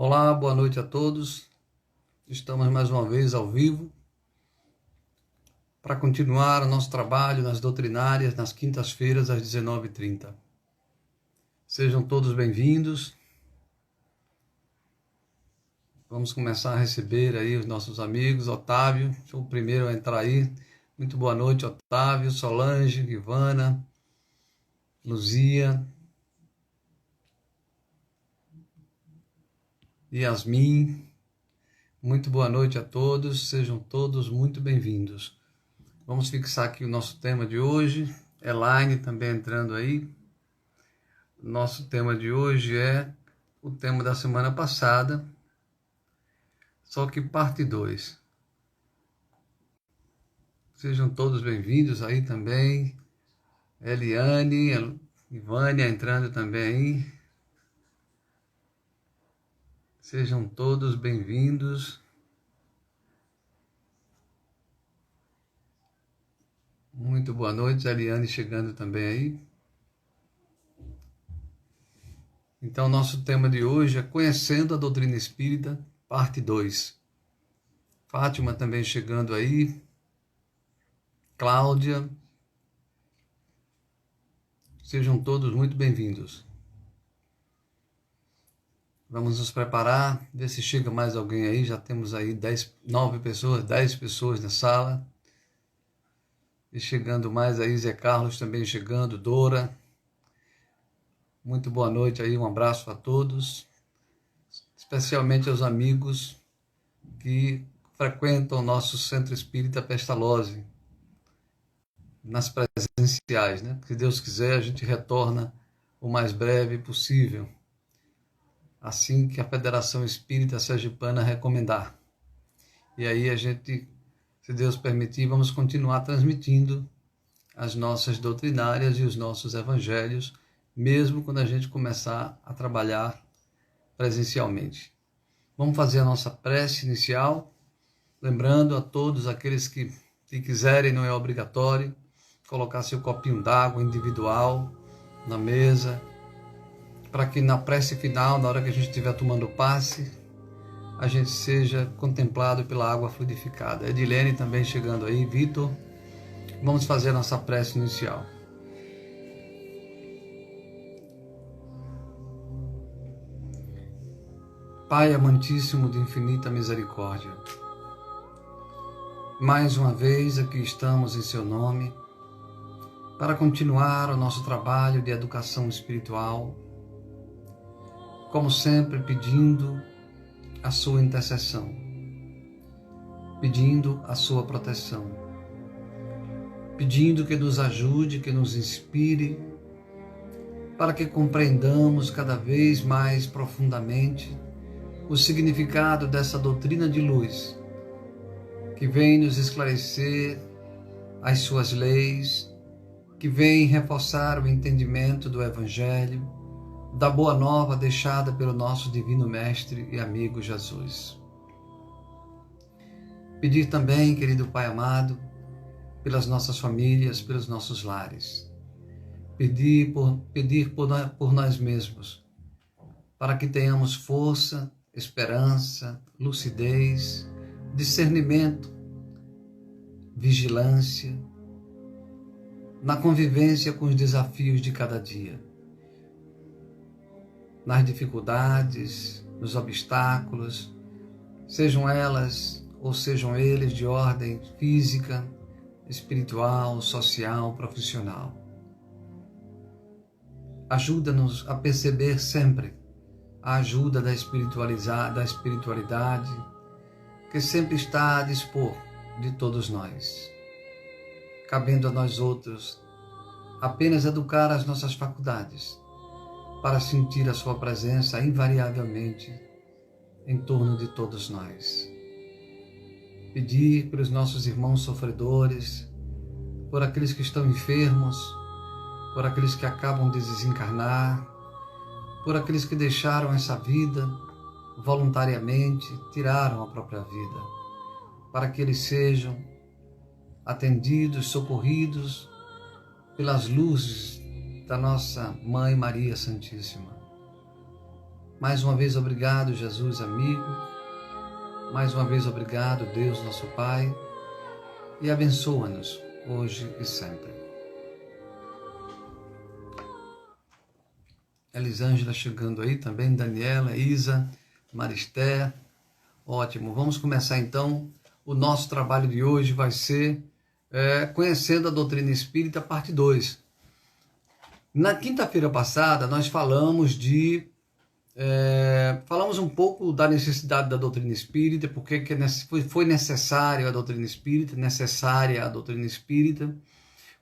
Olá, boa noite a todos. Estamos mais uma vez ao vivo para continuar o nosso trabalho nas doutrinárias nas quintas-feiras às 19h30. Sejam todos bem-vindos. Vamos começar a receber aí os nossos amigos. Otávio, sou o primeiro a entrar aí. Muito boa noite, Otávio, Solange, Ivana, Luzia, Yasmin. Muito boa noite a todos, sejam todos muito bem-vindos. Vamos fixar aqui o nosso tema de hoje. Elaine também entrando aí. Nosso tema de hoje é o tema da semana passada, só que parte 2. Sejam todos bem-vindos aí também. Eliane, Ivânia entrando também aí. Sejam todos bem-vindos. Muito boa noite, Eliane chegando também aí. Então, nosso tema de hoje é Conhecendo a Doutrina Espírita, parte 2. Fátima também chegando aí. Cláudia. Sejam todos muito bem-vindos. Vamos nos preparar, ver se chega mais alguém aí. Já temos aí 10 pessoas na sala. E chegando mais aí, Zé Carlos também chegando, Dora. Muito boa noite aí, um abraço a todos. Especialmente aos amigos que frequentam o nosso Centro Espírita Pestalozzi. Nas presenciais, né? Se Deus quiser, a gente retorna o mais breve possível. Assim que a Federação Espírita Sergipana recomendar. E aí a gente, se Deus permitir, vamos continuar transmitindo as nossas doutrinárias e os nossos evangelhos, mesmo quando a gente começar a trabalhar presencialmente. Vamos fazer a nossa prece inicial, lembrando a todos aqueles que, se quiserem, não é obrigatório, colocar seu copinho d'água individual na mesa, para que na prece final, na hora que a gente estiver tomando o passe, a gente seja contemplado pela água fluidificada. Edilene também chegando aí, Vitor. Vamos fazer a nossa prece inicial. Pai amantíssimo de infinita misericórdia, mais uma vez aqui estamos em seu nome, para continuar o nosso trabalho de educação espiritual, como sempre pedindo a sua intercessão, pedindo a sua proteção, pedindo que nos ajude, que nos inspire, para que compreendamos cada vez mais profundamente o significado dessa doutrina de luz, que vem nos esclarecer as suas leis, que vem reforçar o entendimento do Evangelho, da boa nova deixada pelo nosso Divino Mestre e amigo Jesus. Pedir também, querido Pai amado, pelas nossas famílias, pelos nossos lares. Pedir por nós mesmos, para que tenhamos força, esperança, lucidez, discernimento, vigilância, na convivência com os desafios de cada dia, nas dificuldades, nos obstáculos, sejam elas ou sejam eles de ordem física, espiritual, social, profissional. Ajuda-nos a perceber sempre a ajuda da espiritualidade, que sempre está a dispor de todos nós. Cabendo a nós outros apenas educar as nossas faculdades, para sentir a sua presença invariavelmente em torno de todos nós. Pedir pelos nossos irmãos sofredores, por aqueles que estão enfermos, por aqueles que acabam de desencarnar, por aqueles que deixaram essa vida voluntariamente, tiraram a própria vida, para que eles sejam atendidos, socorridos pelas luzes da nossa Mãe Maria Santíssima. Mais uma vez, obrigado, Jesus amigo. Mais uma vez, obrigado, Deus nosso Pai. E abençoa-nos hoje e sempre. Elisângela chegando aí também, Daniela, Isa, Maristé. Ótimo, vamos começar então. O nosso trabalho de hoje vai ser Conhecendo a Doutrina Espírita, parte 2. Na quinta-feira passada, nós falamos um pouco da necessidade da doutrina espírita, porque foi necessária a doutrina espírita,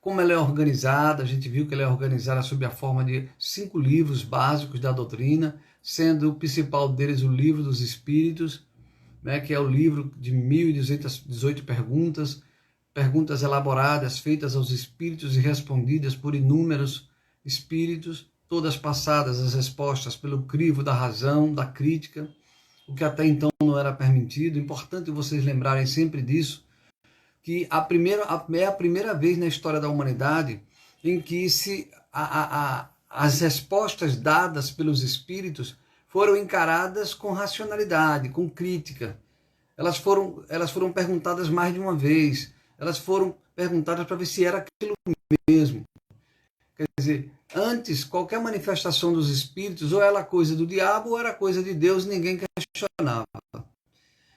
como ela é organizada. A gente viu que ela é organizada sob a forma de 5 livros básicos da doutrina, sendo o principal deles o Livro dos Espíritos, né, que é o livro de 1018 perguntas elaboradas, feitas aos espíritos e respondidas por inúmeros espíritos, todas passadas as respostas pelo crivo da razão, da crítica, o que até então não era permitido. Importante vocês lembrarem sempre disso, que é a primeira vez na história da humanidade em que as respostas dadas pelos espíritos foram encaradas com racionalidade, com crítica. Elas foram perguntadas mais de uma vez, elas foram perguntadas para ver se era aquilo mesmo. Quer dizer, antes, qualquer manifestação dos espíritos, ou era coisa do diabo, ou era coisa de Deus, ninguém questionava.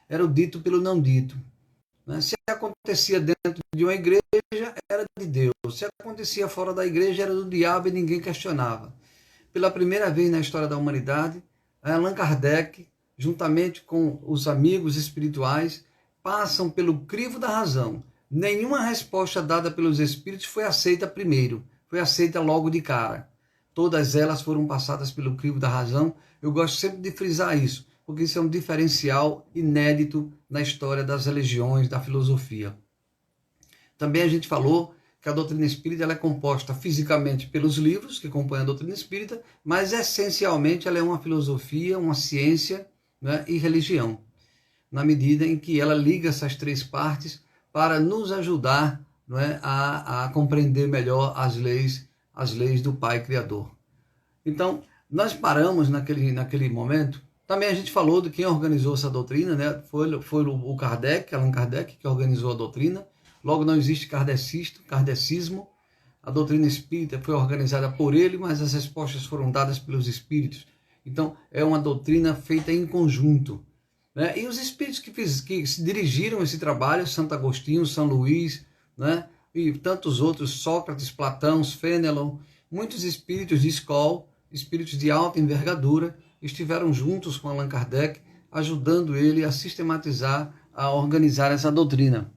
Era o dito pelo não dito. Se acontecia dentro de uma igreja, era de Deus. Se acontecia fora da igreja, era do diabo e ninguém questionava. Pela primeira vez na história da humanidade, Allan Kardec, juntamente com os amigos espirituais, passam pelo crivo da razão. Nenhuma resposta dada pelos espíritos foi aceita primeiro. Foi aceita logo de cara. Todas elas foram passadas pelo crivo da razão. Eu gosto sempre de frisar isso, porque isso é um diferencial inédito na história das religiões, da filosofia. Também a gente falou que a doutrina espírita ela é composta fisicamente pelos livros que compõem a doutrina espírita, mas essencialmente ela é uma filosofia, uma ciência, né, e religião, na medida em que ela liga essas 3 partes para nos ajudar, não é, a compreender melhor as leis do Pai Criador. Então, nós paramos naquele momento. Também a gente falou de quem organizou essa doutrina, né? Foi o Kardec, Allan Kardec, que organizou a doutrina. Logo, não existe kardecismo. A doutrina espírita foi organizada por ele, mas as respostas foram dadas pelos espíritos. Então, é uma doutrina feita em conjunto, né? E os espíritos que se dirigiram a esse trabalho, Santo Agostinho, São Luís, né? E tantos outros, Sócrates, Platão, Fénelon, muitos espíritos de escola, espíritos de alta envergadura, estiveram juntos com Allan Kardec, ajudando ele a sistematizar, a organizar essa doutrina.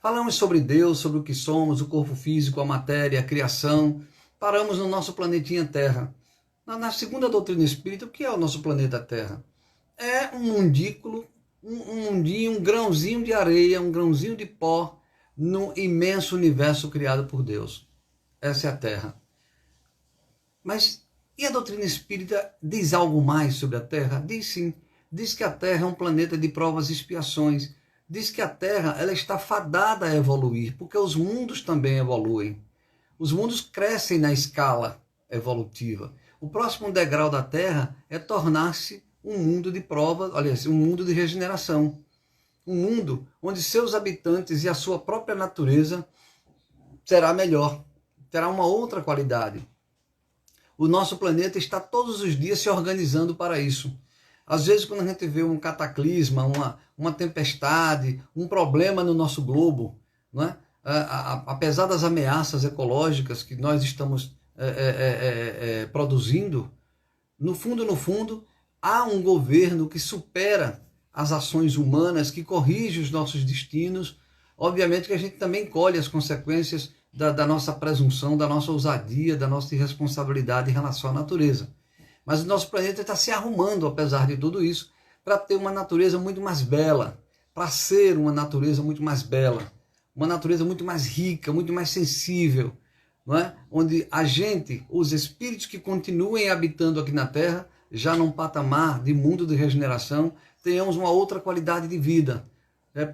Falamos sobre Deus, sobre o que somos, o corpo físico, a matéria, a criação. Paramos no nosso planetinha Terra. Na segunda doutrina espírita, o que é o nosso planeta Terra? É um mundículo, um mundinho, um grãozinho de areia, um grãozinho de pó no imenso universo criado por Deus. Essa é a Terra. Mas e a doutrina espírita diz algo mais sobre a Terra? Diz sim. Diz que a Terra é um planeta de provas e expiações. Diz que a Terra ela está fadada a evoluir, porque os mundos também evoluem. Os mundos crescem na escala evolutiva. O próximo degrau da Terra é tornar-se um mundo de provas, aliás, um mundo de regeneração. Um mundo onde seus habitantes e a sua própria natureza será melhor, terá uma outra qualidade. O nosso planeta está todos os dias se organizando para isso. Às vezes, quando a gente vê um cataclisma, uma tempestade, um problema no nosso globo, não é? Apesar das ameaças ecológicas que nós estamos produzindo, no fundo, há um governo que supera as ações humanas, que corrige os nossos destinos. Obviamente que a gente também colhe as consequências da nossa presunção, da nossa ousadia, da nossa irresponsabilidade em relação à natureza. Mas o nosso planeta está se arrumando, apesar de tudo isso, para ter uma natureza muito mais bela, para ser uma natureza muito mais bela, uma natureza muito mais rica, muito mais sensível, não é? Onde a gente, os espíritos que continuem habitando aqui na Terra, já num patamar de mundo de regeneração, tenhamos uma outra qualidade de vida.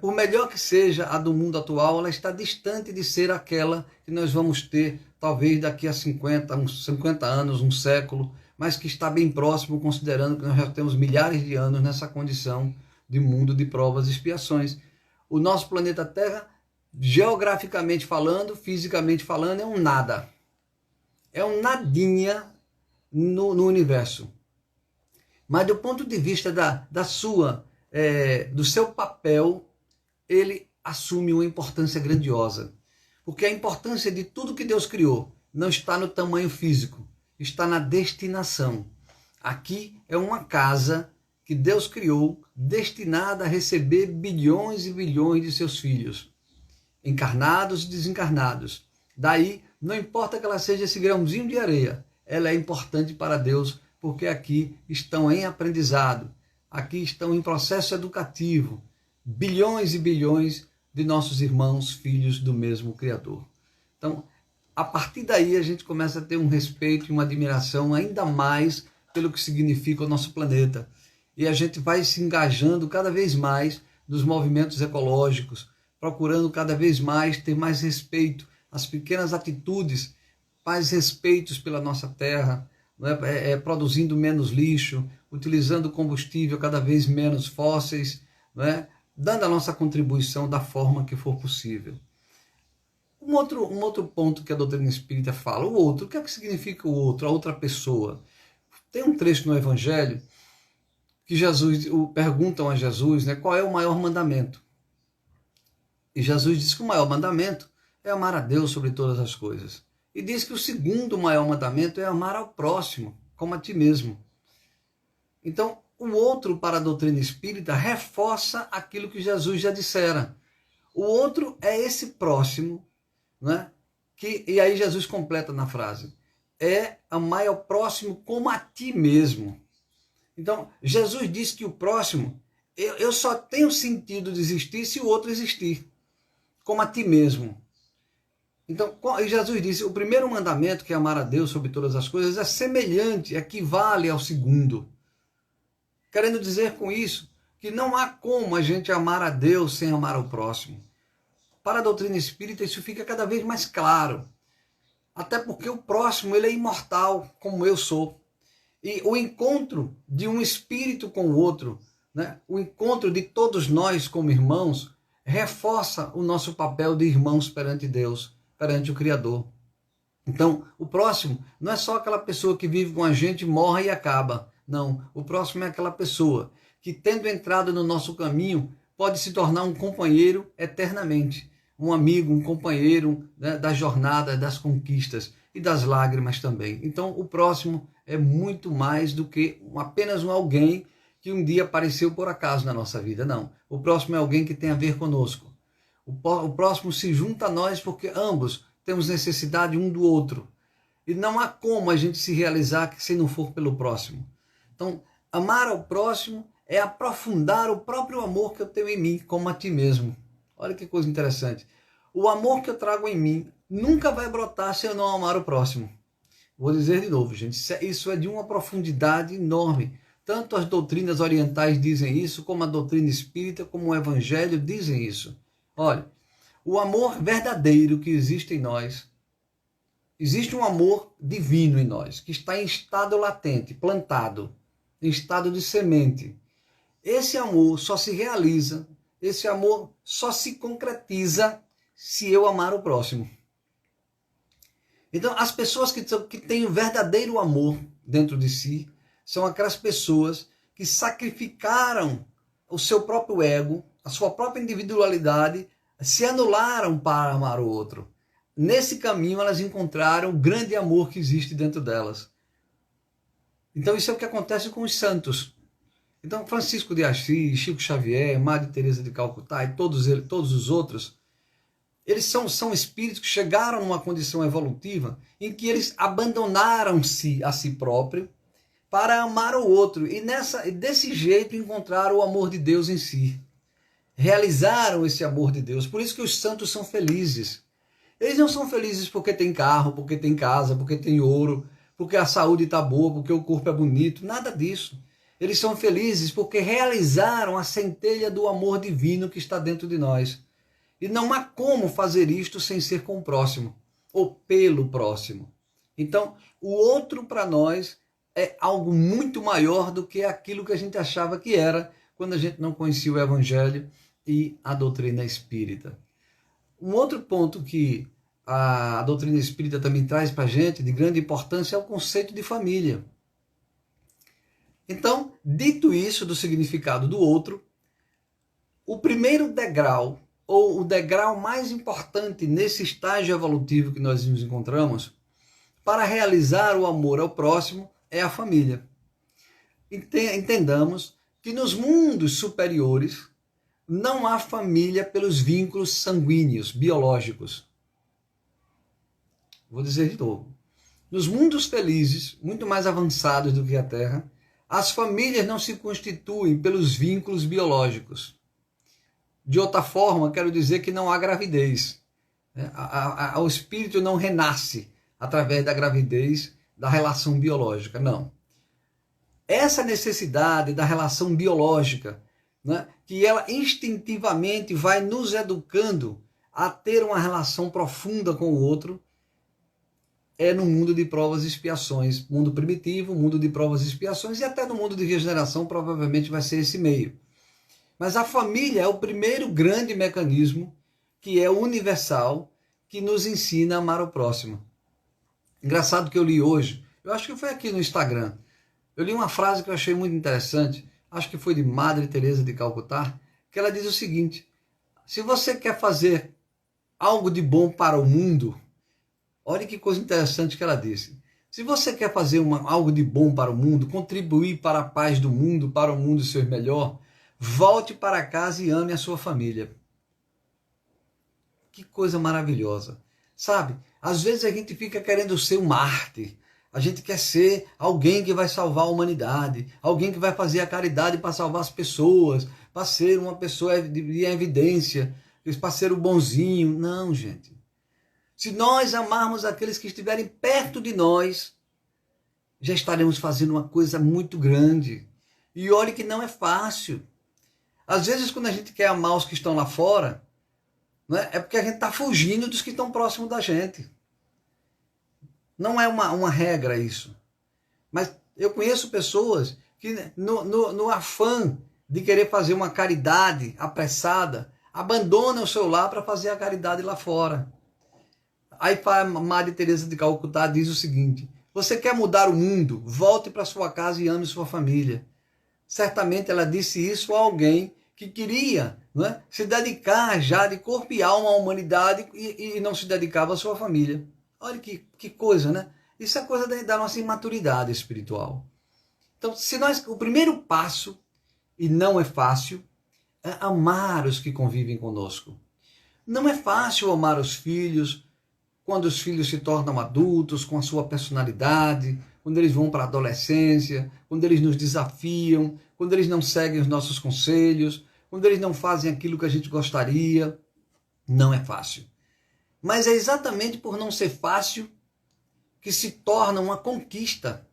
Por melhor que seja a do mundo atual, ela está distante de ser aquela que nós vamos ter, talvez daqui a uns 50 anos, um século, mas que está bem próximo, considerando que nós já temos milhares de anos nessa condição de mundo de provas e expiações. O nosso planeta Terra, geograficamente falando, fisicamente falando, é um nada. É um nadinha no universo. Mas do ponto de vista do seu papel, ele assume uma importância grandiosa. Porque a importância de tudo que Deus criou não está no tamanho físico, está na destinação. Aqui é uma casa que Deus criou, destinada a receber bilhões e bilhões de seus filhos, encarnados e desencarnados. Daí, não importa que ela seja esse grãozinho de areia, ela é importante para Deus, porque aqui estão em aprendizado, aqui estão em processo educativo, bilhões e bilhões de nossos irmãos, filhos do mesmo Criador. Então, a partir daí a gente começa a ter um respeito e uma admiração ainda mais pelo que significa o nosso planeta. E a gente vai se engajando cada vez mais nos movimentos ecológicos, procurando cada vez mais ter mais respeito às pequenas atitudes, mais respeitos pela nossa terra, produzindo menos lixo, utilizando combustível cada vez menos fósseis, dando a nossa contribuição da forma que for possível. Um outro ponto que a doutrina espírita fala, o outro, o que é que significa o outro, a outra pessoa? Tem um trecho no Evangelho que perguntam a Jesus, qual é o maior mandamento? E Jesus diz que o maior mandamento é amar a Deus sobre todas as coisas. E diz que o segundo maior mandamento é amar ao próximo, como a ti mesmo. Então, o outro, para a doutrina espírita, reforça aquilo que Jesus já dissera. O outro é esse próximo, e aí Jesus completa na frase, é amar ao próximo como a ti mesmo. Então, Jesus disse que o próximo, eu só tenho sentido de existir se o outro existir, como a ti mesmo. Então, Jesus disse, o primeiro mandamento, que é amar a Deus sobre todas as coisas, é semelhante, equivale ao segundo. Querendo dizer com isso, que não há como a gente amar a Deus sem amar ao próximo. Para a doutrina espírita, isso fica cada vez mais claro. Até porque o próximo, ele é imortal, como eu sou. E o encontro de um espírito com o outro, o encontro de todos nós como irmãos, reforça o nosso papel de irmãos perante Deus, perante o Criador. Então, o próximo não é só aquela pessoa que vive com a gente, morre e acaba. Não, o próximo é aquela pessoa que, tendo entrado no nosso caminho, pode se tornar um companheiro eternamente. Um amigo, um companheiro da jornada, das conquistas e das lágrimas também. Então, o próximo é muito mais do que apenas um alguém que um dia apareceu por acaso na nossa vida. Não, o próximo é alguém que tem a ver conosco. O próximo se junta a nós porque ambos temos necessidade um do outro. E não há como a gente se realizar se não for pelo próximo. Então, amar ao próximo é aprofundar o próprio amor que eu tenho em mim, como a ti mesmo. Olha que coisa interessante. O amor que eu trago em mim nunca vai brotar se eu não amar o próximo. Vou dizer de novo, gente, isso é de uma profundidade enorme. Tanto as doutrinas orientais dizem isso, como a doutrina espírita, como o evangelho dizem isso. Olha, o amor verdadeiro que existe em nós, existe um amor divino em nós, que está em estado latente, plantado, em estado de semente. Esse amor só se realiza, esse amor só se concretiza se eu amar o próximo. Então, as pessoas que têm o verdadeiro amor dentro de si são aquelas pessoas que sacrificaram o seu próprio ego, a sua própria individualidade, se anularam para amar o outro. Nesse caminho, elas encontraram o grande amor que existe dentro delas. Então, isso é o que acontece com os santos. Então, Francisco de Assis, Chico Xavier, Madre Teresa de Calcutá e todos os outros, eles são espíritos que chegaram numa condição evolutiva em que eles abandonaram-se a si próprio para amar o outro. E desse jeito encontraram o amor de Deus em si. Realizaram esse amor de Deus. Por isso que os santos são felizes. Eles não são felizes porque tem carro, porque tem casa, porque tem ouro, porque a saúde está boa, porque o corpo é bonito. Nada disso. Eles são felizes porque realizaram a centelha do amor divino que está dentro de nós. E não há como fazer isto sem ser com o próximo, ou pelo próximo. Então, o outro para nós é algo muito maior do que aquilo que a gente achava que era quando a gente não conhecia o Evangelho e a doutrina espírita. Um outro ponto que a doutrina espírita também traz para a gente, de grande importância, é o conceito de família. Então, dito isso do significado do outro, o primeiro degrau, ou o degrau mais importante nesse estágio evolutivo que nós nos encontramos, para realizar o amor ao próximo, é a família. Entendamos que nos mundos superiores não há família pelos vínculos sanguíneos, biológicos. Vou dizer de novo. Nos mundos felizes, muito mais avançados do que a Terra, as famílias não se constituem pelos vínculos biológicos. De outra forma, quero dizer que não há gravidez. O espírito não renasce através da gravidez, da relação biológica, não. Essa necessidade da relação biológica, né, que ela instintivamente vai nos educando a ter uma relação profunda com o outro, é no mundo de provas e expiações, mundo primitivo, mundo de provas e expiações, e até no mundo de regeneração provavelmente vai ser esse meio. Mas a família é o primeiro grande mecanismo que é universal, que nos ensina a amar o próximo. Engraçado que eu li hoje, eu acho que foi aqui no Instagram, eu li uma frase que eu achei muito interessante, acho que foi de Madre Teresa de Calcutá, que ela diz o seguinte: se você quer fazer algo de bom para o mundo, olha que coisa interessante que ela disse. Se você quer fazer algo de bom para o mundo, contribuir para a paz do mundo, para o mundo ser melhor, volte para casa e ame a sua família. Que coisa maravilhosa. Sabe, às vezes a gente fica querendo ser um mártir. A gente quer ser alguém que vai salvar a humanidade, alguém que vai fazer a caridade para salvar as pessoas, para ser uma pessoa de evidência, para ser o bonzinho. Não, gente. Se nós amarmos aqueles que estiverem perto de nós, já estaremos fazendo uma coisa muito grande. E olhe que não é fácil. Às vezes, quando a gente quer amar os que estão lá fora, né, é porque a gente está fugindo dos que estão próximos da gente. Não é uma regra isso. Mas eu conheço pessoas que, no afã de querer fazer uma caridade apressada, abandonam o seu lar para fazer a caridade lá fora. Aí a Madre Teresa de Calcutá diz o seguinte: você quer mudar o mundo? Volte para sua casa e ame sua família. Certamente ela disse isso a alguém que queria, não é, se dedicar já de corpo e alma à humanidade e não se dedicava à sua família. Olha que coisa, né? Isso é coisa da nossa imaturidade espiritual. Então, o primeiro passo, e não é fácil, é amar os que convivem conosco. Não é fácil amar os filhos, quando os filhos se tornam adultos, com a sua personalidade, quando eles vão para a adolescência, quando eles nos desafiam, quando eles não seguem os nossos conselhos, quando eles não fazem aquilo que a gente gostaria. Não é fácil. Mas é exatamente por não ser fácil que se torna uma conquista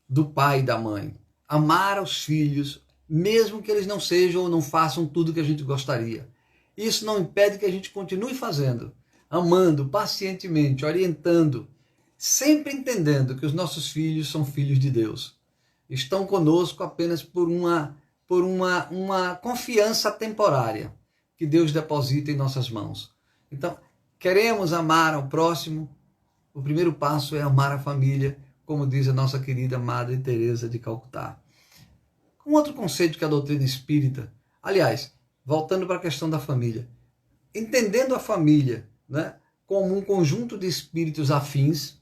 do pai e da mãe. Amar aos filhos, mesmo que eles não sejam ou não façam tudo que a gente gostaria. Isso não impede que a gente continue fazendo, amando pacientemente, orientando, sempre entendendo que os nossos filhos são filhos de Deus. Estão conosco apenas por uma confiança temporária que Deus deposita em nossas mãos. Então, queremos amar ao próximo, o primeiro passo é amar a família, como diz a nossa querida Madre Teresa de Calcutá. Um outro conceito que a doutrina espírita, aliás, voltando para a questão da família, entendendo a família, né, como um conjunto de espíritos afins,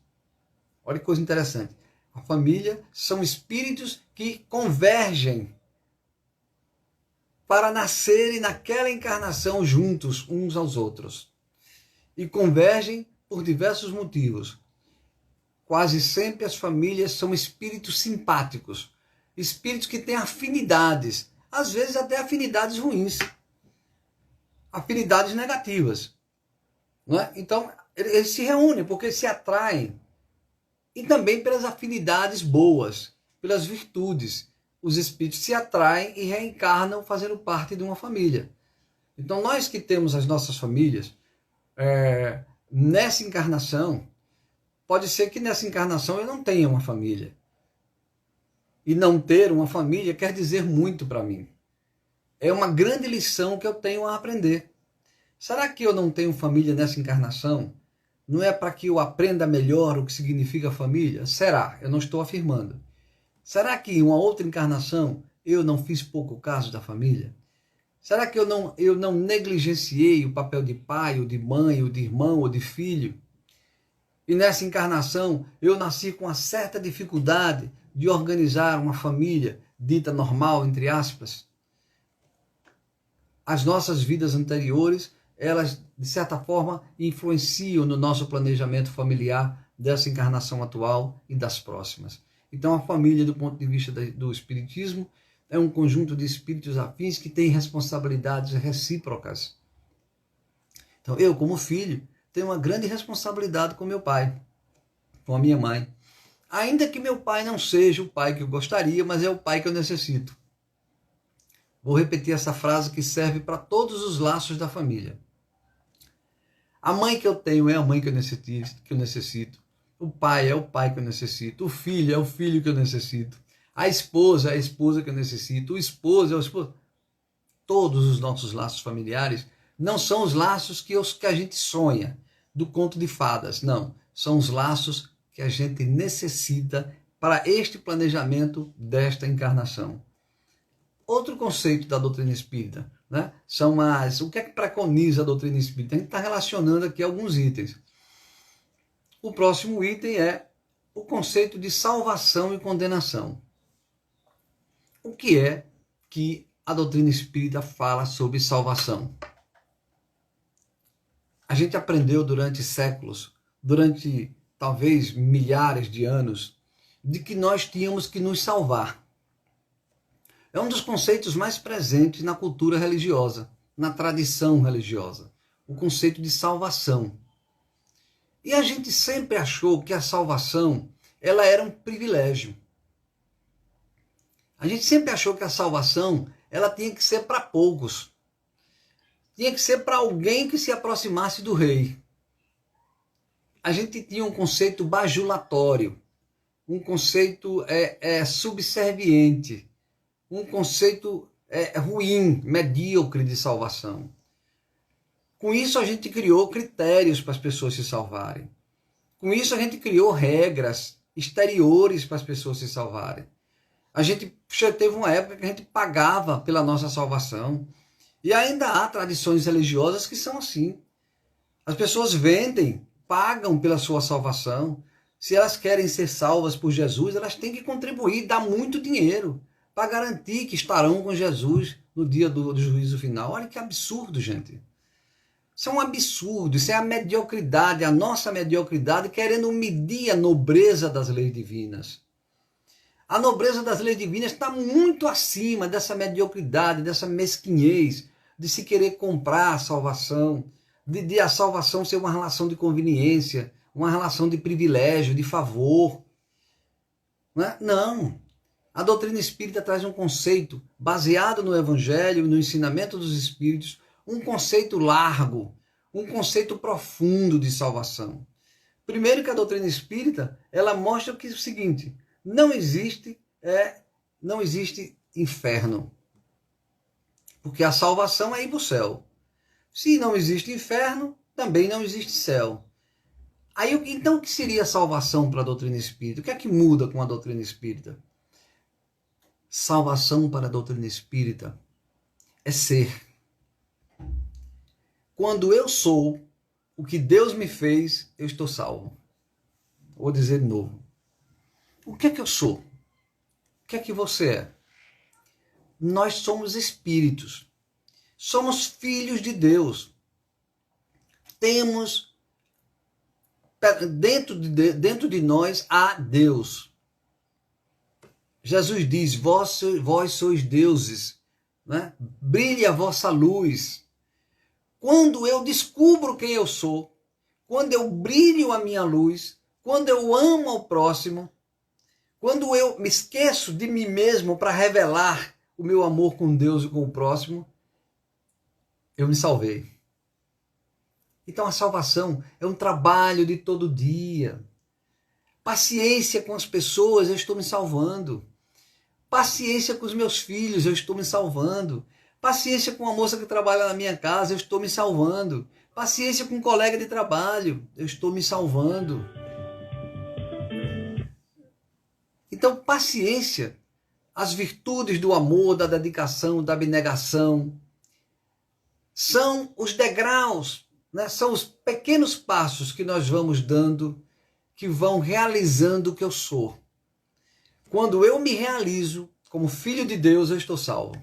olha que coisa interessante, a família são espíritos que convergem para nascerem naquela encarnação juntos uns aos outros. E convergem por diversos motivos. Quase sempre as famílias são espíritos simpáticos, espíritos que têm afinidades, às vezes até afinidades ruins, afinidades negativas. Não é? Então, eles se reúnem porque se atraem, e também pelas afinidades boas, pelas virtudes. Os espíritos se atraem e reencarnam fazendo parte de uma família. Então, nós que temos as nossas famílias, nessa encarnação, pode ser que nessa encarnação eu não tenha uma família. e não ter uma família quer dizer muito para mim. É uma grande lição que eu tenho a aprender. Será que eu não tenho família nessa encarnação? Não é para que eu aprenda melhor o que significa família? Será? Eu não estou afirmando. Será que em uma outra encarnação eu não fiz pouco caso da família? Será que eu não negligenciei o papel de pai, ou de mãe, ou de irmão, ou de filho? E nessa encarnação eu nasci com uma certa dificuldade de organizar uma família dita normal, entre aspas. As nossas vidas anteriores, elas de certa forma influenciam no nosso planejamento familiar dessa encarnação atual e das próximas. Então a família, do ponto de vista do espiritismo, é um conjunto de espíritos afins que têm responsabilidades recíprocas. Então eu, como filho, tenho uma grande responsabilidade com meu pai, com a minha mãe. Ainda que meu pai não seja o pai que eu gostaria, mas é o pai que eu necessito. Vou repetir essa frase que serve para todos os laços da família. A mãe que eu tenho é a mãe que eu necessito. O pai é o pai que eu necessito. O filho é o filho que eu necessito. A esposa é a esposa que eu necessito. O esposo é o esposo. Todos os nossos laços familiares não são os laços que a gente sonha do conto de fadas. Não. São os laços que a gente necessita para este planejamento desta encarnação. Outro conceito da doutrina espírita, né? O que é que preconiza a doutrina espírita? A gente está relacionando aqui alguns itens. O próximo item é o conceito de salvação e condenação. O que é que a doutrina espírita fala sobre salvação? A gente aprendeu durante séculos, durante talvez milhares de anos, de que nós tínhamos que nos salvar. É um dos conceitos mais presentes na cultura religiosa, na tradição religiosa, o conceito de salvação. E a gente sempre achou que a salvação ela era um privilégio. A gente sempre achou que a salvação ela tinha que ser para poucos. Tinha que ser para alguém que se aproximasse do rei. A gente tinha um conceito bajulatório, um conceito subserviente, um conceito ruim, medíocre de salvação. Com isso a gente criou critérios para as pessoas se salvarem. Com isso a gente criou regras exteriores para as pessoas se salvarem. A gente teve uma época que a gente pagava pela nossa salvação. E ainda há tradições religiosas que são assim. As pessoas vendem, pagam pela sua salvação. Se elas querem ser salvas por Jesus, elas têm que contribuir, dar muito dinheiro para garantir que estarão com Jesus no dia do juízo final. Olha que absurdo, gente. Isso é um absurdo, isso é a mediocridade, a nossa mediocridade querendo medir a nobreza das leis divinas. A nobreza das leis divinas está muito acima dessa mediocridade, dessa mesquinhez, de se querer comprar a salvação, de a salvação ser uma relação de conveniência, uma relação de privilégio, de favor. Não. A doutrina espírita traz um conceito baseado no Evangelho, no ensinamento dos Espíritos, um conceito largo, um conceito profundo de salvação. Primeiro que a doutrina espírita, ela mostra que é o seguinte, não existe inferno. Porque a salvação é ir para o céu. Se não existe inferno, também não existe céu. Aí, então o que seria a salvação para a doutrina espírita? O que é que muda com a doutrina espírita? Salvação para a doutrina espírita é ser. Quando eu sou o que Deus me fez, eu estou salvo. Vou dizer de novo. O que é que eu sou? O que é que você é? Nós somos espíritos. Somos filhos de Deus. Temos dentro de nós há Deus. Jesus diz, vós sois deuses, né? Brilhe a vossa luz. Quando eu descubro quem eu sou, quando eu brilho a minha luz, quando eu amo ao próximo, quando eu me esqueço de mim mesmo para revelar o meu amor com Deus e com o próximo, eu me salvei. Então a salvação é um trabalho de todo dia. Paciência com as pessoas, eu estou me salvando. Paciência com os meus filhos, eu estou me salvando. Paciência com a moça que trabalha na minha casa, eu estou me salvando. Paciência com um colega de trabalho, eu estou me salvando. Então, paciência, as virtudes do amor, da dedicação, da abnegação, são os degraus, né? São os pequenos passos que nós vamos dando, que vão realizando o que eu sou. Quando eu me realizo como filho de Deus, eu estou salvo.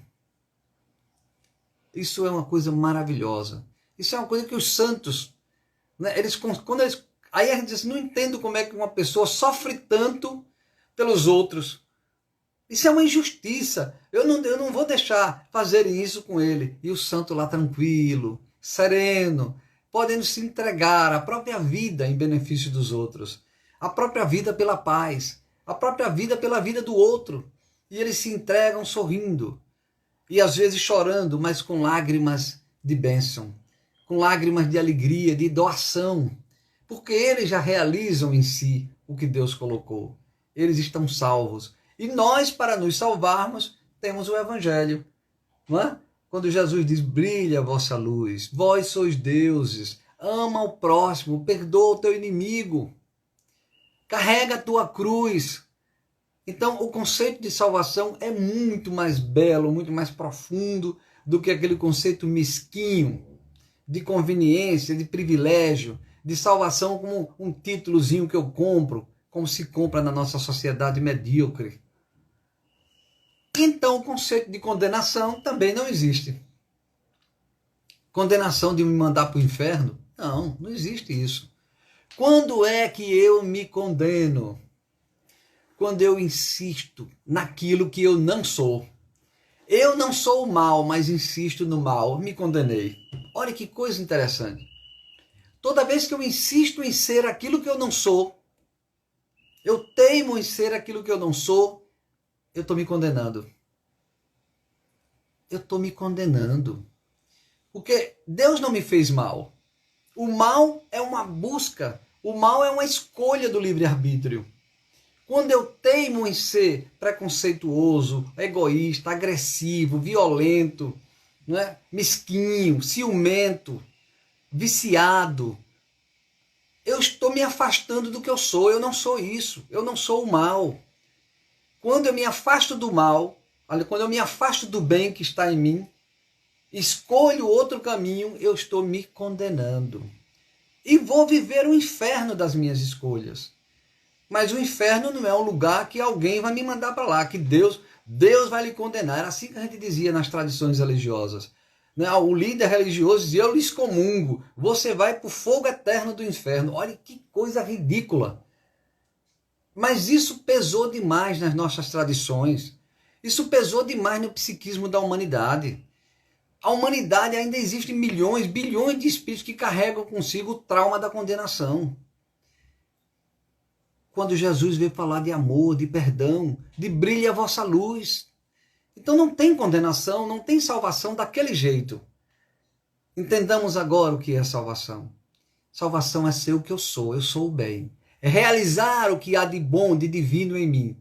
Isso é uma coisa maravilhosa. Isso é uma coisa que os santos, né, aí a gente diz, não entendo como é que uma pessoa sofre tanto pelos outros. Isso é uma injustiça. Eu não vou deixar fazerem isso com ele. E o santo lá tranquilo, sereno, podendo se entregar a própria vida em benefício dos outros. A própria vida pela paz. A própria vida pela vida do outro. E eles se entregam sorrindo. E às vezes chorando, mas com lágrimas de bênção. Com lágrimas de alegria, de doação. Porque eles já realizam em si o que Deus colocou. Eles estão salvos. E nós, para nos salvarmos, temos o Evangelho. Não é? Quando Jesus diz, brilha a vossa luz, vós sois deuses, ama o próximo, perdoa o teu inimigo, carrega a tua cruz. Então, o conceito de salvação é muito mais belo, muito mais profundo do que aquele conceito mesquinho, de conveniência, de privilégio, de salvação como um títulozinho que eu compro, como se compra na nossa sociedade medíocre. Então, o conceito de condenação também não existe. Condenação de me mandar para o inferno? Não, não existe isso. Quando é que eu me condeno? Quando eu insisto naquilo que eu não sou. Eu não sou o mal, mas insisto no mal. Me condenei. Olha que coisa interessante. Toda vez que eu insisto em ser aquilo que eu não sou, eu teimo em ser aquilo que eu não sou, eu estou me condenando. Eu estou me condenando. Porque Deus não me fez mal. O mal é uma busca. O mal é uma escolha do livre-arbítrio. Quando eu teimo em ser preconceituoso, egoísta, agressivo, violento, né? Mesquinho, ciumento, viciado, eu estou me afastando do que eu sou. Eu não sou isso. Eu não sou o mal. Quando eu me afasto do mal, quando eu me afasto do bem que está em mim, escolho outro caminho, eu estou me condenando. E vou viver o inferno das minhas escolhas. Mas o inferno não é um lugar que alguém vai me mandar para lá, que Deus vai lhe condenar. Era assim que a gente dizia nas tradições religiosas. O líder religioso dizia, eu lhes comungo, você vai para o fogo eterno do inferno. Olha que coisa ridícula. Mas isso pesou demais nas nossas tradições. Isso pesou demais no psiquismo da humanidade. A humanidade ainda existe milhões, bilhões de espíritos que carregam consigo o trauma da condenação. Quando Jesus veio falar de amor, de perdão, de brilhe a vossa luz. Então não tem condenação, não tem salvação daquele jeito. Entendamos agora o que é salvação. Salvação é ser o que eu sou o bem. É realizar o que há de bom, de divino em mim.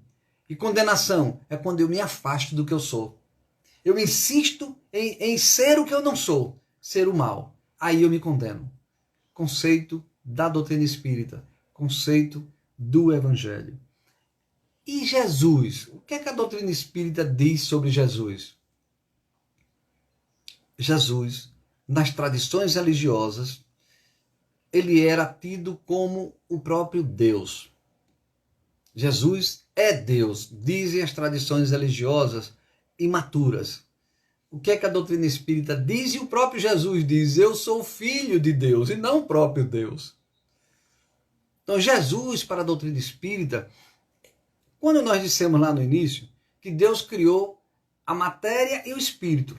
E condenação é quando eu me afasto do que eu sou. Eu insisto em ser o que eu não sou, ser o mal. Aí eu me condeno. Conceito da doutrina espírita, conceito do Evangelho. E Jesus? O que é que a doutrina espírita diz sobre Jesus? Jesus, nas tradições religiosas, ele era tido como o próprio Deus. Jesus é Deus, dizem as tradições religiosas imaturas. O que é que a doutrina espírita diz? E o próprio Jesus diz, eu sou filho de Deus e não o próprio Deus. Então Jesus, para a doutrina espírita, quando nós dissemos lá no início que Deus criou a matéria e o espírito,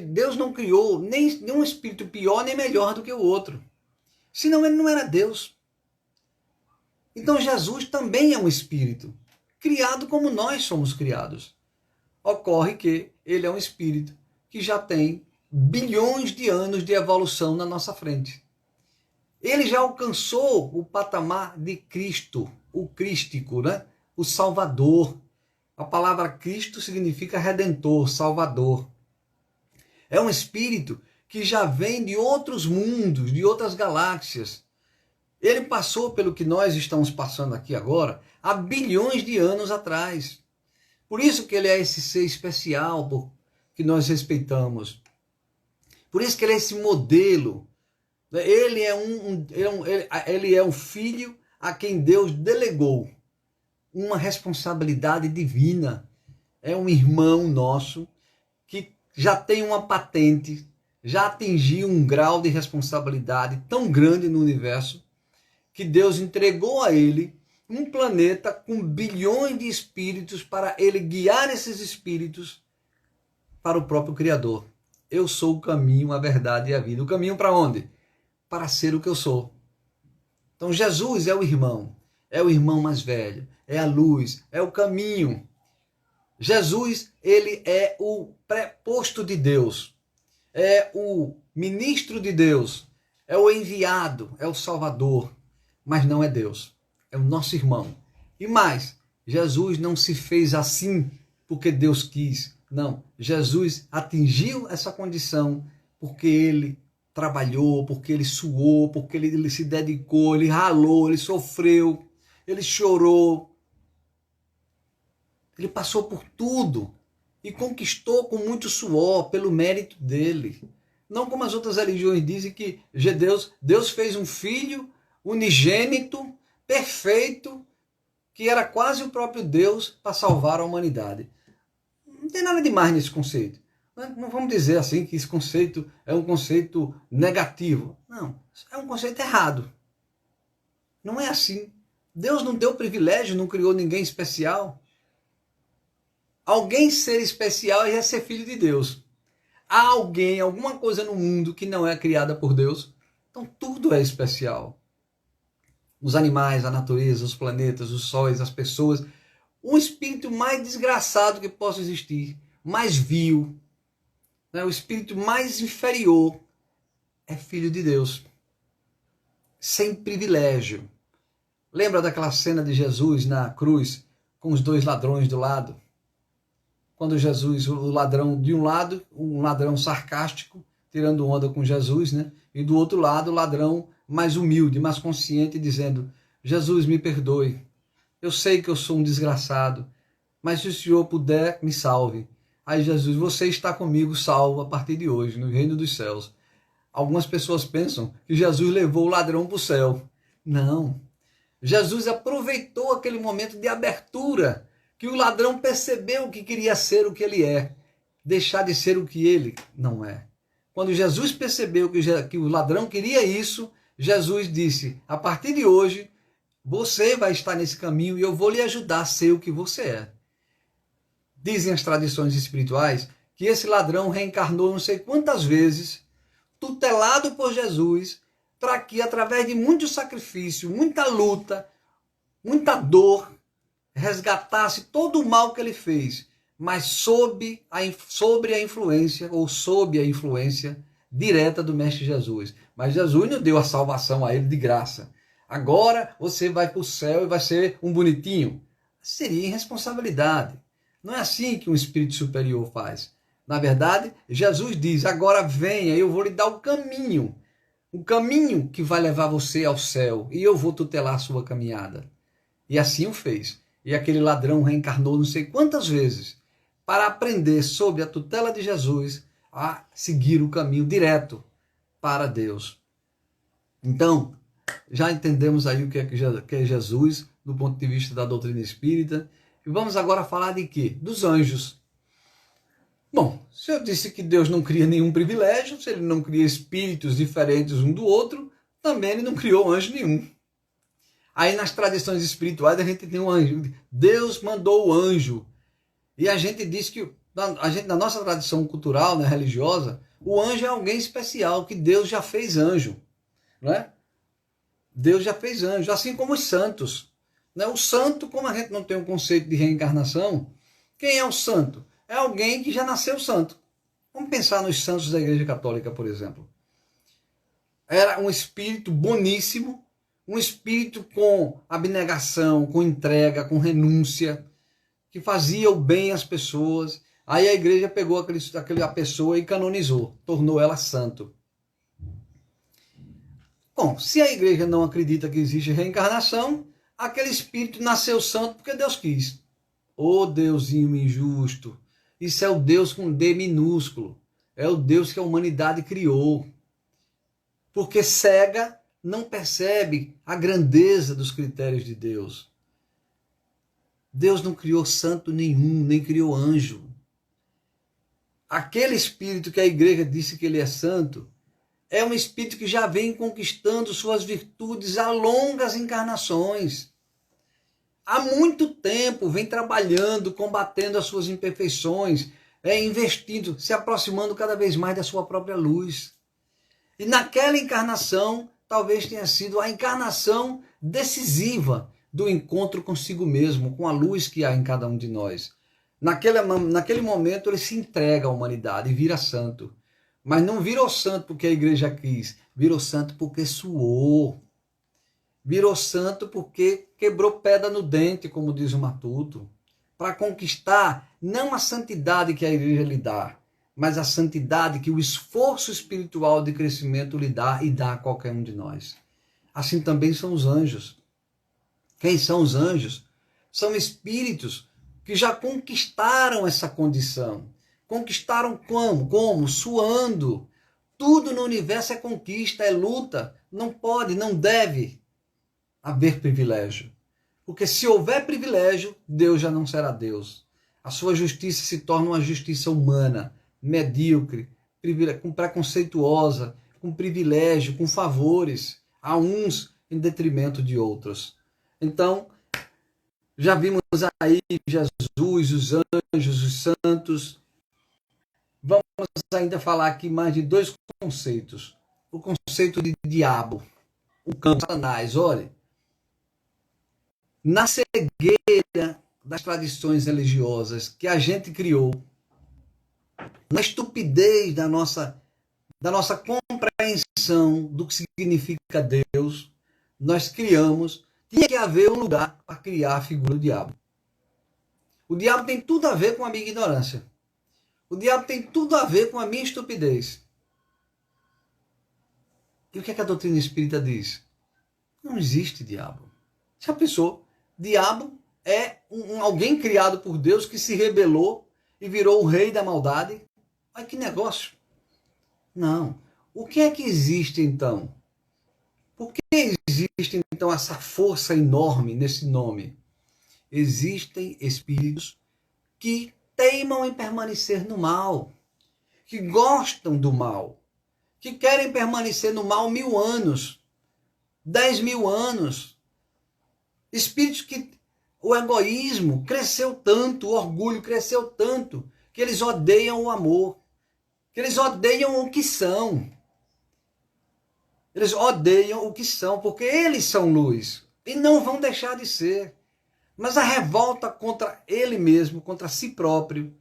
Deus não criou nenhum espírito pior nem melhor do que o outro. Senão ele não era Deus. Então Jesus também é um espírito, criado como nós somos criados. Ocorre que ele é um espírito que já tem bilhões de anos de evolução na nossa frente. Ele já alcançou o patamar de Cristo, o crístico, né? o Salvador. A palavra Cristo significa Redentor, Salvador. É um espírito que já vem de outros mundos, de outras galáxias. Ele passou pelo que nós estamos passando aqui agora há bilhões de anos atrás. Por isso que ele é esse ser especial que nós respeitamos. Por isso que ele é esse modelo. Ele é um filho a quem Deus delegou uma responsabilidade divina. É um irmão nosso que já tem uma patente, já atingiu um grau de responsabilidade tão grande no universo que Deus entregou a ele um planeta com bilhões de espíritos para ele guiar esses espíritos para o próprio Criador. Eu sou o caminho, a verdade e a vida. O caminho para onde? Para ser o que eu sou. Então Jesus é o irmão mais velho, é a luz, é o caminho. Jesus, ele é o preposto de Deus, é o ministro de Deus, é o enviado, é o Salvador, mas não é Deus, é o nosso irmão. E mais, Jesus não se fez assim porque Deus quis, não. Jesus atingiu essa condição porque ele trabalhou, porque ele suou, porque ele se dedicou, ele ralou, ele sofreu, ele chorou. Ele passou por tudo e conquistou com muito suor, pelo mérito dele. Não como as outras religiões dizem que Deus fez um filho unigênito, perfeito, que era quase o próprio Deus para salvar a humanidade. Não tem nada demais nesse conceito. Não vamos dizer assim que esse conceito é um conceito negativo. Não, é um conceito errado. Não é assim. Deus não deu privilégio, não criou ninguém especial. Alguém ser especial é ser filho de Deus. Há alguém, alguma coisa no mundo que não é criada por Deus. Então tudo é especial. Os animais, a natureza, os planetas, os sóis, as pessoas. O espírito mais desgraçado que possa existir, mais vil, o espírito mais inferior é filho de Deus. Sem privilégio. Lembra daquela cena de Jesus na cruz com os dois ladrões do lado? Quando Jesus, o ladrão de um lado, um ladrão sarcástico, tirando onda com Jesus, né? E do outro lado, o ladrão mais humilde, mais consciente, dizendo: Jesus, me perdoe. Eu sei que eu sou um desgraçado, mas se o Senhor puder, me salve. Aí Jesus, você está comigo salvo a partir de hoje, no reino dos céus. Algumas pessoas pensam que Jesus levou o ladrão para o céu. Não. Jesus aproveitou aquele momento de abertura, que o ladrão percebeu que queria ser o que ele é, deixar de ser o que ele não é. Quando Jesus percebeu que o ladrão queria isso, Jesus disse: a partir de hoje, você vai estar nesse caminho e eu vou lhe ajudar a ser o que você é. Dizem as tradições espirituais que esse ladrão reencarnou não sei quantas vezes, tutelado por Jesus, para que através de muito sacrifício, muita luta, muita dor, resgatasse todo o mal que ele fez, mas sob a influência direta do Mestre Jesus. Mas Jesus não deu a salvação a ele de graça. Agora você vai para o céu e vai ser um bonitinho. Seria irresponsabilidade. Não é assim que um espírito superior faz. Na verdade, Jesus diz: agora venha, eu vou lhe dar o caminho que vai levar você ao céu, e eu vou tutelar a sua caminhada. E assim o fez. E aquele ladrão reencarnou não sei quantas vezes para aprender sob a tutela de Jesus a seguir o caminho direto para Deus. Então, já entendemos aí o que é Jesus do ponto de vista da doutrina espírita. E vamos agora falar de quê? Dos anjos. Bom, se eu disse que Deus não cria nenhum privilégio, se ele não cria espíritos diferentes um do outro, também ele não criou anjo nenhum. Aí nas tradições espirituais a gente tem um anjo. Deus mandou o anjo. E a gente diz que, na nossa tradição cultural, né, religiosa, o anjo é alguém especial, que Deus já fez anjo. Não é? Deus já fez anjo, assim como os santos. Né? O santo, como a gente não tem um conceito de reencarnação, quem é o santo? É alguém que já nasceu santo. Vamos pensar nos santos da Igreja Católica, por exemplo. Era um espírito boníssimo, um espírito com abnegação, com entrega, com renúncia, que fazia o bem às pessoas. Aí a igreja pegou aquela pessoa e canonizou, tornou ela santo. Bom, se a igreja não acredita que existe reencarnação, aquele espírito nasceu santo porque Deus quis. Ô Deusinho injusto, isso é o Deus com D minúsculo, é o Deus que a humanidade criou. Porque cega não percebe a grandeza dos critérios de Deus. Deus não criou santo nenhum, nem criou anjo. Aquele espírito que a igreja disse que ele é santo, é um espírito que já vem conquistando suas virtudes há longas encarnações. Há muito tempo vem trabalhando, combatendo as suas imperfeições, investindo, se aproximando cada vez mais da sua própria luz. E naquela encarnação, talvez tenha sido a encarnação decisiva do encontro consigo mesmo, com a luz que há em cada um de nós. Naquele momento ele se entrega à humanidade e vira santo. Mas não virou santo porque a igreja quis, virou santo porque suou. Virou santo porque quebrou pedra no dente, como diz o Matuto, para conquistar não a santidade que a igreja lhe dá, mas a santidade que o esforço espiritual de crescimento lhe dá e dá a qualquer um de nós. Assim também são os anjos. Quem são os anjos? São espíritos que já conquistaram essa condição. Conquistaram como? Como? Suando. Tudo no universo é conquista, é luta. Não pode, não deve haver privilégio. Porque se houver privilégio, Deus já não será Deus. A sua justiça se torna uma justiça humana, medíocre, preconceituosa, com privilégio, com favores, a uns em detrimento de outros. Então, já vimos aí Jesus, os anjos, os santos. Vamos ainda falar aqui mais de dois conceitos. O conceito de diabo, o cão, Satanás. Olha, na cegueira das tradições religiosas que a gente criou, na estupidez da nossa compreensão do que significa Deus, nós criamos, tinha que haver um lugar para criar a figura do diabo. O diabo tem tudo a ver com a minha ignorância. O diabo tem tudo a ver com a minha estupidez. E o que é que a doutrina espírita diz? Não existe diabo. Já pensou? Diabo é alguém criado por Deus que se rebelou e virou o rei da maldade. Olha que negócio. Não. O que é que existe então? Por que existe então essa força enorme nesse nome? Existem espíritos que teimam em permanecer no mal, que gostam do mal, que querem permanecer no mal 1000 anos, 10.000 anos. Espíritos que o egoísmo cresceu tanto, o orgulho cresceu tanto, que eles odeiam o amor, que eles odeiam o que são. Eles odeiam o que são, porque eles são luz e não vão deixar de ser. Mas a revolta contra ele mesmo, contra si próprio,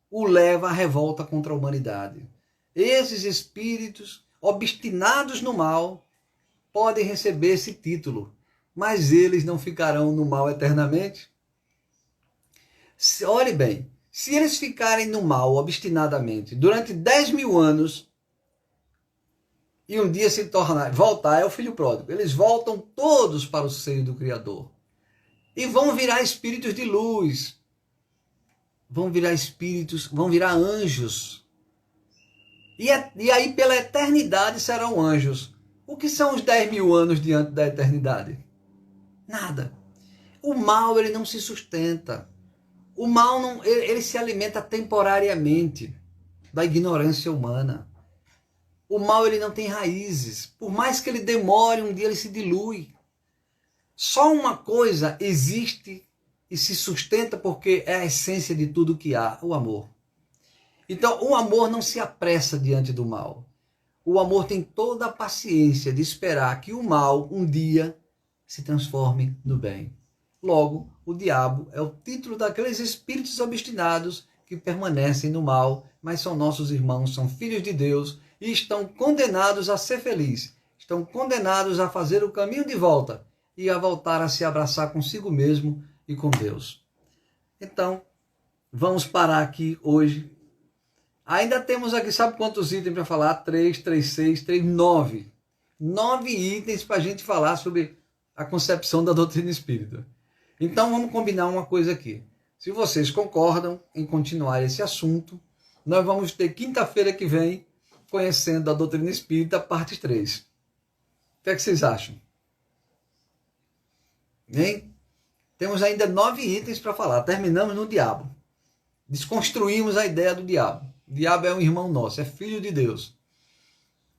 o leva à revolta contra a humanidade. Esses espíritos obstinados no mal podem receber esse título, mas eles não ficarão no mal eternamente. Olhe bem, se eles ficarem no mal obstinadamente durante 10.000 anos e um dia se tornar, voltar, é o filho pródigo, eles voltam todos para o seio do Criador. E vão virar espíritos de luz. Vão virar espíritos, vão virar anjos. E aí pela eternidade serão anjos. O que são os 10.000 anos diante da eternidade? Nada. O mal ele não se sustenta. O mal não, ele se alimenta temporariamente da ignorância humana. O mal ele não tem raízes. Por mais que ele demore, um dia ele se dilui. Só uma coisa existe e se sustenta porque é a essência de tudo que há, o amor. Então, o amor não se apressa diante do mal. O amor tem toda a paciência de esperar que o mal, um dia, se transforme no bem. Logo, o diabo é o título daqueles espíritos obstinados que permanecem no mal, mas são nossos irmãos, são filhos de Deus e estão condenados a ser felizes. estão condenados a fazer o caminho de volta e a voltar a se abraçar consigo mesmo e com Deus. Então, vamos parar aqui hoje. Ainda temos aqui, sabe quantos itens para falar? 3, 3, 6, 3, 9. 9 itens para a gente falar sobre a concepção da doutrina espírita. Então, vamos combinar uma coisa aqui. Se vocês concordam em continuar esse assunto, nós vamos ter quinta-feira que vem, conhecendo a doutrina espírita, parte 3. O que é que vocês acham? Hein? Temos ainda 9 itens para falar. Terminamos no diabo. Desconstruímos a ideia do diabo. O diabo é um irmão nosso, é filho de Deus.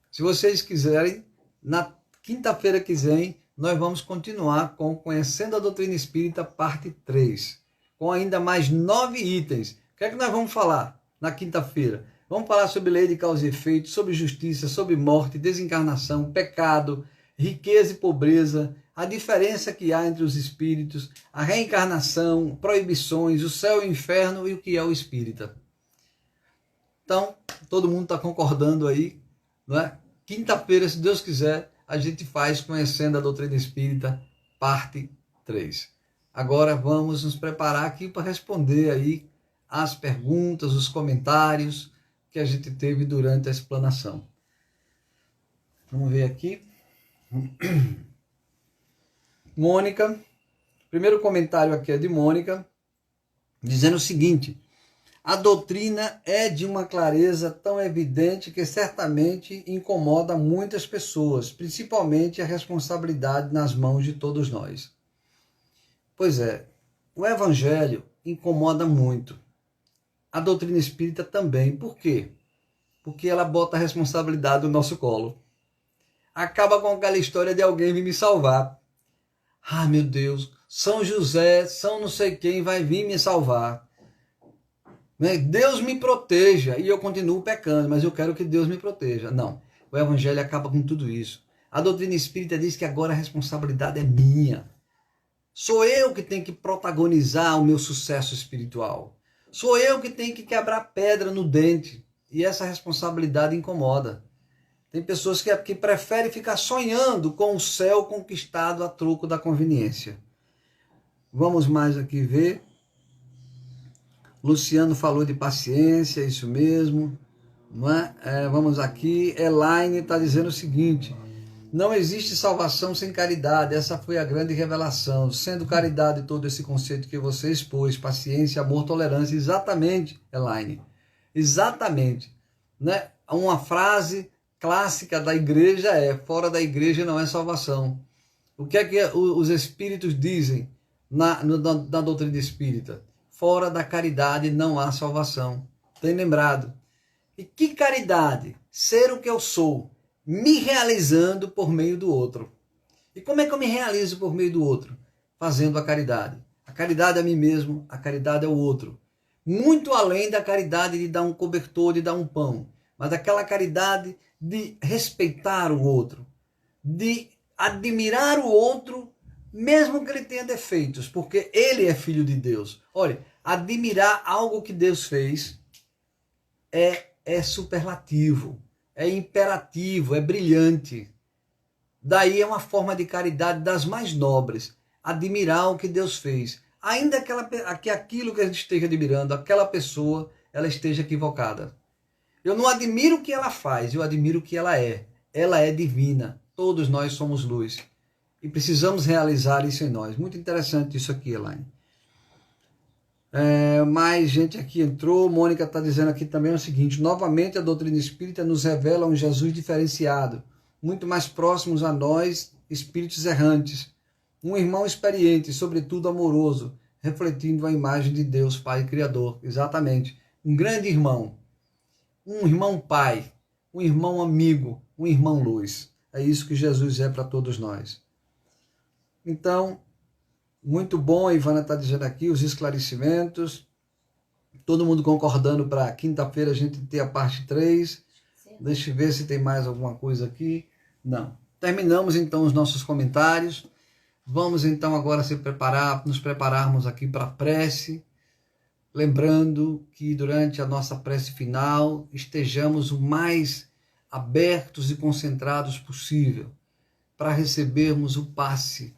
Se vocês quiserem, na quinta-feira que vem, nós vamos continuar com Conhecendo a Doutrina Espírita, parte 3. Com ainda mais 9 itens. O que é que nós vamos falar na quinta-feira? Vamos falar sobre lei de causa e efeito, sobre justiça, sobre morte, desencarnação, pecado, riqueza e pobreza, a diferença que há entre os espíritos, a reencarnação, proibições, o céu e o inferno e o que é o espírita. Então, todo mundo está concordando aí, não é? Quinta-feira, se Deus quiser, a gente faz Conhecendo a Doutrina Espírita, parte 3. Agora vamos nos preparar aqui para responder aí as perguntas, os comentários que a gente teve durante a explanação. Vamos ver aqui. Mônica, primeiro comentário aqui é de Mônica, dizendo o seguinte: a doutrina é de uma clareza tão evidente que certamente incomoda muitas pessoas, principalmente a responsabilidade nas mãos de todos nós. Pois é, o Evangelho incomoda muito. A doutrina espírita também. Por quê? Porque ela bota a responsabilidade no nosso colo. Acaba com aquela história de alguém vir me salvar. Ah, meu Deus, São José, São não sei quem vai vir me salvar. Deus me proteja e eu continuo pecando, mas eu quero que Deus me proteja. Não, o Evangelho acaba com tudo isso. A doutrina espírita diz que agora a responsabilidade é minha. Sou eu que tenho que protagonizar o meu sucesso espiritual. Sou eu que tenho que quebrar pedra no dente. E essa responsabilidade incomoda. Tem pessoas que preferem ficar sonhando com o céu conquistado a troco da conveniência. Vamos mais aqui ver. Luciano falou de paciência, isso mesmo. Não é? Vamos aqui. Elaine está dizendo o seguinte: não existe salvação sem caridade. Essa foi a grande revelação. Sendo caridade todo esse conceito que você expôs, paciência, amor, tolerância. Exatamente, Elaine. Exatamente. Né? Uma frase clássica da igreja é: fora da igreja não é salvação. O que é que os espíritos dizem na doutrina espírita? Fora da caridade não há salvação. Tem lembrado? E que caridade? Ser o que eu sou, me realizando por meio do outro. E como é que eu me realizo por meio do outro? Fazendo a caridade. A caridade é a mim mesmo, a caridade é o outro. Muito além da caridade de dar um cobertor, de dar um pão, mas aquela caridade de respeitar o outro, de admirar o outro, mesmo que ele tenha defeitos, porque ele é filho de Deus. Olha, admirar algo que Deus fez é superlativo, é imperativo, é brilhante. Daí é uma forma de caridade das mais nobres, admirar o que Deus fez. Ainda que aquilo que a gente esteja admirando, aquela pessoa, ela esteja equivocada. Eu não admiro o que ela faz, eu admiro o que ela é. Ela é divina, todos nós somos luz. E precisamos realizar isso em nós. Muito interessante isso aqui, Elaine. Mais gente aqui entrou. Mônica está dizendo aqui também o seguinte: novamente a doutrina espírita nos revela um Jesus diferenciado, muito mais próximos a nós, espíritos errantes. Um irmão experiente, sobretudo amoroso, refletindo a imagem de Deus, Pai Criador. Exatamente. Um grande irmão. Um irmão pai. Um irmão amigo. Um irmão luz. É isso que Jesus é para todos nós. Então, muito bom, a Ivana está dizendo aqui, os esclarecimentos. Todo mundo concordando para quinta-feira a gente ter a parte 3. Sim. Deixa eu ver se tem mais alguma coisa aqui. Não. Terminamos então os nossos comentários. Vamos então agora nos prepararmos aqui para a prece. Lembrando que durante a nossa prece final estejamos o mais abertos e concentrados possível. para recebermos o passe.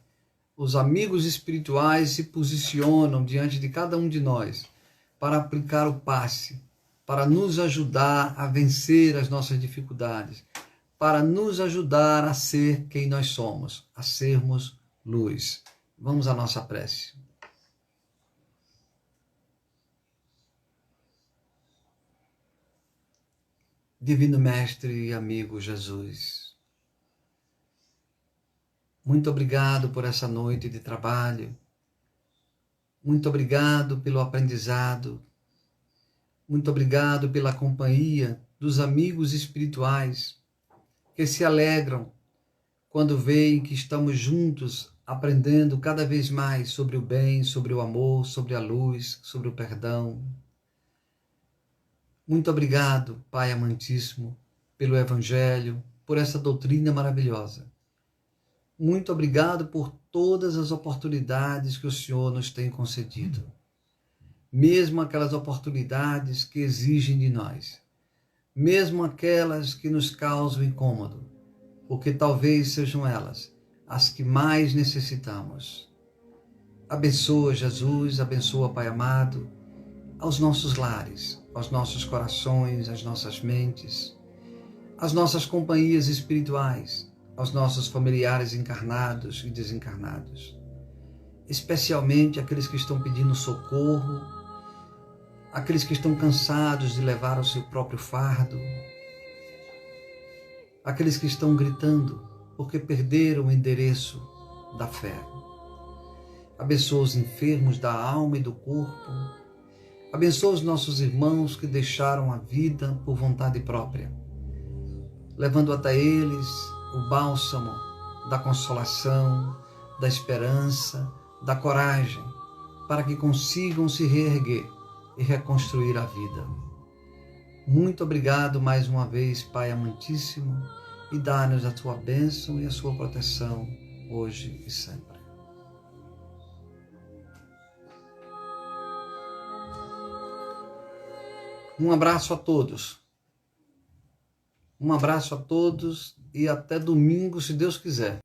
Os amigos espirituais se posicionam diante de cada um de nós para aplicar o passe, para nos ajudar a vencer as nossas dificuldades, para nos ajudar a ser quem nós somos, a sermos luz. Vamos à nossa prece. Divino Mestre e amigo Jesus, muito obrigado por essa noite de trabalho, muito obrigado pelo aprendizado, muito obrigado pela companhia dos amigos espirituais que se alegram quando veem que estamos juntos aprendendo cada vez mais sobre o bem, sobre o amor, sobre a luz, sobre o perdão. Muito obrigado, Pai amantíssimo, pelo Evangelho, por essa doutrina maravilhosa. Muito obrigado por todas as oportunidades que o Senhor nos tem concedido. Mesmo aquelas oportunidades que exigem de nós. Mesmo aquelas que nos causam incômodo, porque talvez sejam elas as que mais necessitamos. Abençoa, Jesus, abençoa, Pai amado, aos nossos lares, aos nossos corações, às nossas mentes, às nossas companhias espirituais, aos nossos familiares encarnados e desencarnados, especialmente aqueles que estão pedindo socorro, aqueles que estão cansados de levar o seu próprio fardo, aqueles que estão gritando porque perderam o endereço da fé. Abençoa os enfermos da alma e do corpo. Abençoa os nossos irmãos que deixaram a vida por vontade própria, levando até eles o bálsamo da consolação, da esperança, da coragem, para que consigam se reerguer e reconstruir a vida. Muito obrigado mais uma vez, Pai amantíssimo, e dá-nos a tua bênção e a sua proteção hoje e sempre. Um abraço a todos. Um abraço a todos e até domingo, se Deus quiser.